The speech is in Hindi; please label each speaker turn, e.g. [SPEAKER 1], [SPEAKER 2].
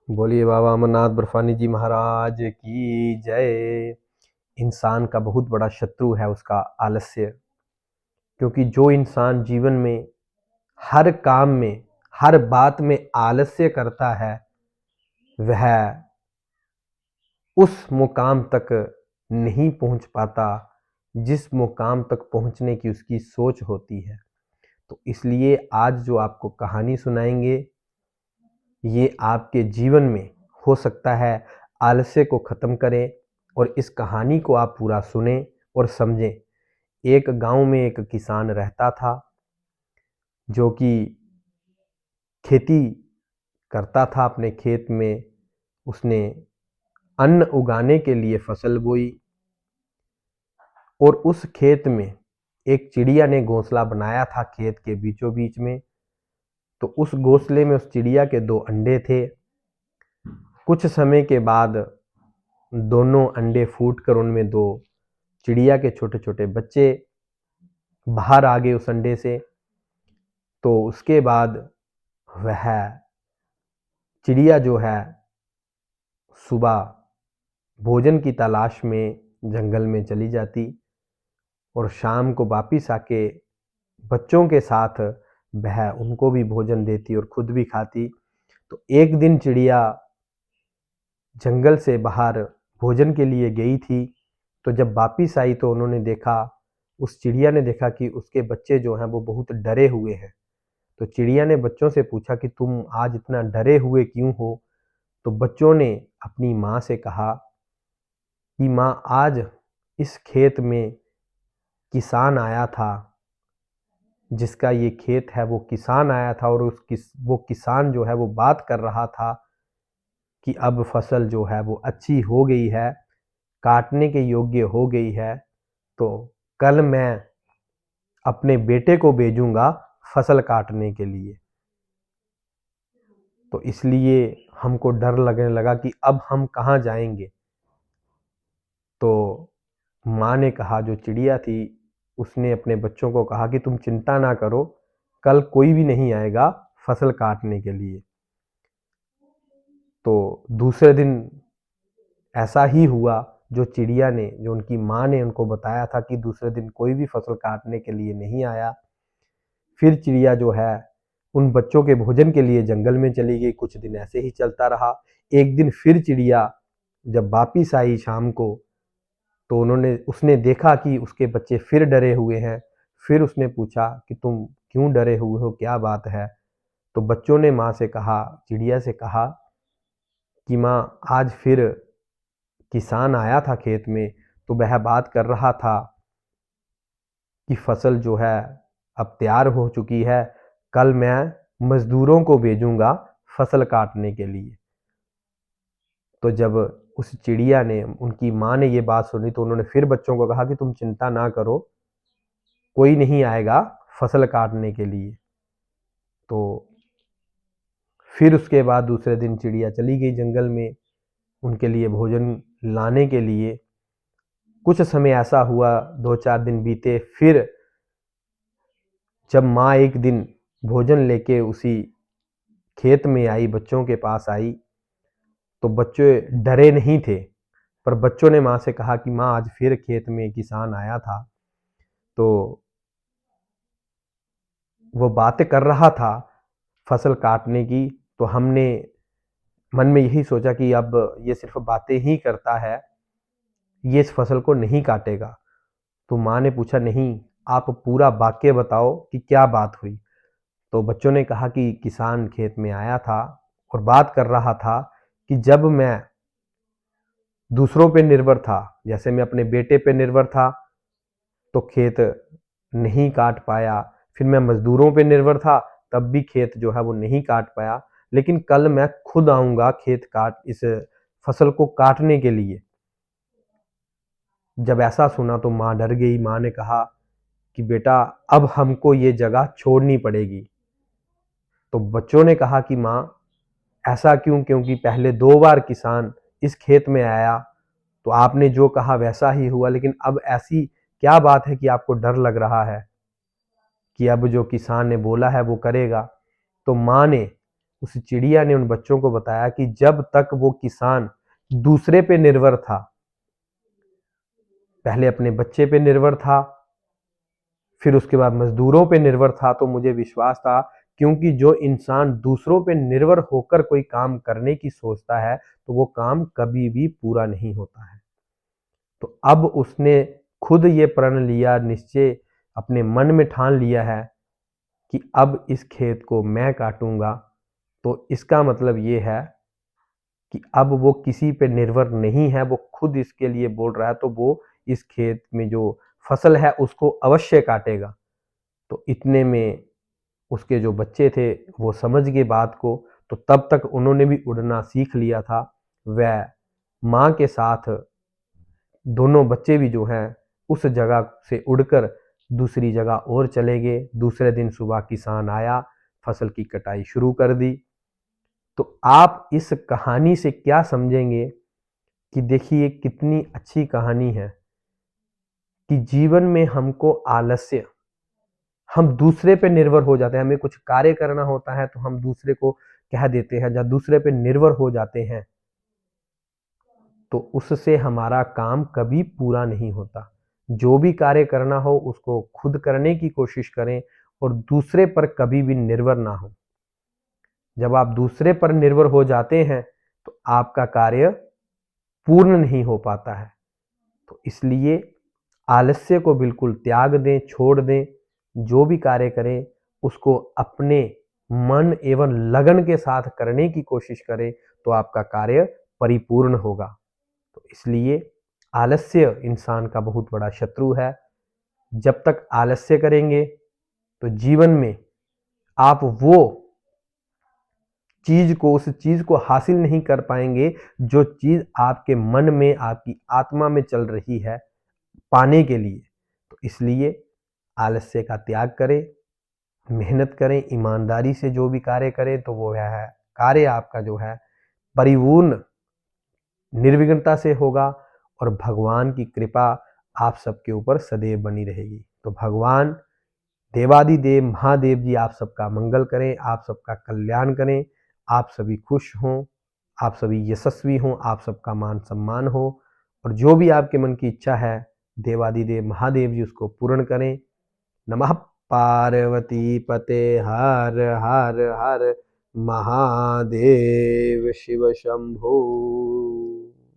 [SPEAKER 1] बोलिए बाबा अमरनाथ बर्फानी जी महाराज की जय। इंसान का बहुत बड़ा शत्रु है उसका आलस्य। क्योंकि जो इंसान जीवन में हर काम में, हर बात में आलस्य करता है, वह उस मुकाम तक नहीं पहुंच पाता जिस मुकाम तक पहुंचने की उसकी सोच होती है। तो इसलिए आज जो आपको कहानी सुनाएंगे, ये आपके जीवन में हो सकता है आलस्य को खत्म करें। और इस कहानी को आप पूरा सुने और समझें। एक गांव में एक किसान रहता था जो कि खेती करता था। अपने खेत में उसने अन्न उगाने के लिए फसल बोई और उस खेत में एक चिड़िया ने घोंसला बनाया था खेत के बीचों बीच में। तो उस घोंसले में उस चिड़िया के 2 अंडे थे। कुछ समय के बाद दोनों अंडे फूटकर उनमें 2 चिड़िया के छोटे छोटे बच्चे बाहर आ गए उस अंडे से। तो उसके बाद वह चिड़िया जो है सुबह भोजन की तलाश में जंगल में चली जाती और शाम को वापिस आके बच्चों के साथ वह उनको भी भोजन देती और खुद भी खाती। तो एक दिन चिड़िया जंगल से बाहर भोजन के लिए गई थी। तो जब वापिस आई तो उन्होंने देखा, उस चिड़िया ने देखा कि उसके बच्चे जो हैं वो बहुत डरे हुए हैं। तो चिड़िया ने बच्चों से पूछा कि तुम आज इतना डरे हुए क्यों हो? तो बच्चों ने अपनी माँ से कहा कि माँ, आज इस खेत में किसान आया था, जिसका ये खेत है वो किसान आया था और वो किसान जो है वो बात कर रहा था कि अब फसल जो है वो अच्छी हो गई है, काटने के योग्य हो गई है। तो कल मैं अपने बेटे को भेजूंगा फसल काटने के लिए। तो इसलिए हमको डर लगने लगा कि अब हम कहाँ जाएंगे। तो माँ ने कहा, जो चिड़िया थी उसने अपने बच्चों को कहा कि तुम चिंता ना करो, कल कोई भी नहीं आएगा फसल काटने के लिए। तो दूसरे दिन ऐसा ही हुआ। जो उनकी माँ ने उनको बताया था कि दूसरे दिन कोई भी फसल काटने के लिए नहीं आया। फिर चिड़िया जो है उन बच्चों के भोजन के लिए जंगल में चली गई। कुछ दिन ऐसे ही चलता रहा। एक दिन फिर चिड़िया जब वापिस आई शाम को, तो उसने देखा कि उसके बच्चे फिर डरे हुए हैं। फिर उसने पूछा कि तुम क्यों डरे हुए हो, क्या बात है? तो बच्चों ने माँ से कहा, चिड़िया से कहा कि माँ, आज फिर किसान आया था खेत में, तो वह बात कर रहा था कि फसल जो है अब तैयार हो चुकी है, कल मैं मजदूरों को भेजूंगा फसल काटने के लिए। तो जब उस चिड़िया ने, उनकी माँ ने ये बात सुनी, तो उन्होंने फिर बच्चों को कहा कि तुम चिंता ना करो, कोई नहीं आएगा फसल काटने के लिए। तो फिर उसके बाद दूसरे दिन चिड़िया चली गई जंगल में उनके लिए भोजन लाने के लिए। कुछ समय ऐसा हुआ, 2-4 दिन बीते। फिर जब माँ एक दिन भोजन लेके उसी खेत में आई, बच्चों के पास आई, तो बच्चे डरे नहीं थे। पर बच्चों ने माँ से कहा कि माँ, आज फिर खेत में किसान आया था, तो वो बातें कर रहा था फसल काटने की। तो हमने मन में यही सोचा कि अब ये सिर्फ बातें ही करता है, ये इस फसल को नहीं काटेगा। तो माँ ने पूछा, नहीं, आप पूरा वाक्य बताओ कि क्या बात हुई। तो बच्चों ने कहा कि किसान खेत में आया था और बात कर रहा था कि जब मैं दूसरों पे निर्भर था, जैसे मैं अपने बेटे पे निर्भर था तो खेत नहीं काट पाया। फिर मैं मजदूरों पे निर्भर था, तब भी खेत जो है वो नहीं काट पाया। लेकिन कल मैं खुद आऊंगा खेत काट इस फसल को काटने के लिए। जब ऐसा सुना तो माँ डर गई। माँ ने कहा कि बेटा, अब हमको ये जगह छोड़नी पड़ेगी। तो बच्चों ने कहा कि माँ, ऐसा क्यों? क्योंकि पहले 2 बार किसान इस खेत में आया, तो आपने जो कहा वैसा ही हुआ, लेकिन अब ऐसी क्या बात है कि आपको डर लग रहा है कि अब जो किसान ने बोला है वो करेगा? तो माँ ने उस चिड़िया ने उन बच्चों को बताया कि जब तक वो किसान दूसरे पे निर्भर था, पहले अपने बच्चे पे निर्भर था, फिर उसके बाद मजदूरों पे निर्भर था, तो मुझे विश्वास था, क्योंकि जो इंसान दूसरों पे निर्भर होकर कोई काम करने की सोचता है तो वो काम कभी भी पूरा नहीं होता है। तो अब उसने खुद ये प्रण लिया, निश्चय अपने मन में ठान लिया है कि अब इस खेत को मैं काटूंगा। तो इसका मतलब ये है कि अब वो किसी पे निर्भर नहीं है, वो खुद इसके लिए बोल रहा है, तो वो इस खेत में जो फसल है उसको अवश्य काटेगा। तो इतने में उसके जो बच्चे थे वो समझ गए बात को, तो तब तक उन्होंने भी उड़ना सीख लिया था। वह माँ के साथ दोनों बच्चे भी जो हैं उस जगह से उड़कर दूसरी जगह और चले गए। दूसरे दिन सुबह किसान आया, फसल की कटाई शुरू कर दी। तो आप इस कहानी से क्या समझेंगे कि देखिए कितनी अच्छी कहानी है कि जीवन में हमको आलस्य, हम दूसरे पे निर्भर हो जाते हैं, हमें कुछ कार्य करना होता है तो हम दूसरे को कह देते हैं, जब दूसरे पे निर्भर हो जाते हैं तो उससे हमारा काम कभी पूरा नहीं होता। जो भी कार्य करना हो उसको खुद करने की कोशिश करें और दूसरे पर कभी भी निर्भर ना हो। जब आप दूसरे पर निर्भर हो जाते हैं तो आपका कार्य पूर्ण नहीं हो पाता है। तो इसलिए आलस्य को बिल्कुल त्याग दें, छोड़ दें। जो भी कार्य करें उसको अपने मन एवं लगन के साथ करने की कोशिश करें तो आपका कार्य परिपूर्ण होगा। तो इसलिए आलस्य इंसान का बहुत बड़ा शत्रु है। जब तक आलस्य करेंगे तो जीवन में आप वो चीज को, उस चीज को हासिल नहीं कर पाएंगे जो चीज आपके मन में, आपकी आत्मा में चल रही है पाने के लिए। तो इसलिए आलस्य का त्याग करें, मेहनत करें, ईमानदारी से जो भी कार्य करें तो वो है कार्य आपका जो है परिपूर्ण निर्विघ्नता से होगा और भगवान की कृपा आप सबके ऊपर सदैव बनी रहेगी। तो भगवान देवादिदेव महादेव जी आप सबका मंगल करें, आप सबका कल्याण करें, आप सभी खुश हों, आप सभी यशस्वी हों, आप सबका मान सम्मान हो और जो भी आपके मन की इच्छा है देवादिदेव महादेव जी उसको पूर्ण करें। नमः पार्वती पते हर हर हर महादेव शिव शंभो।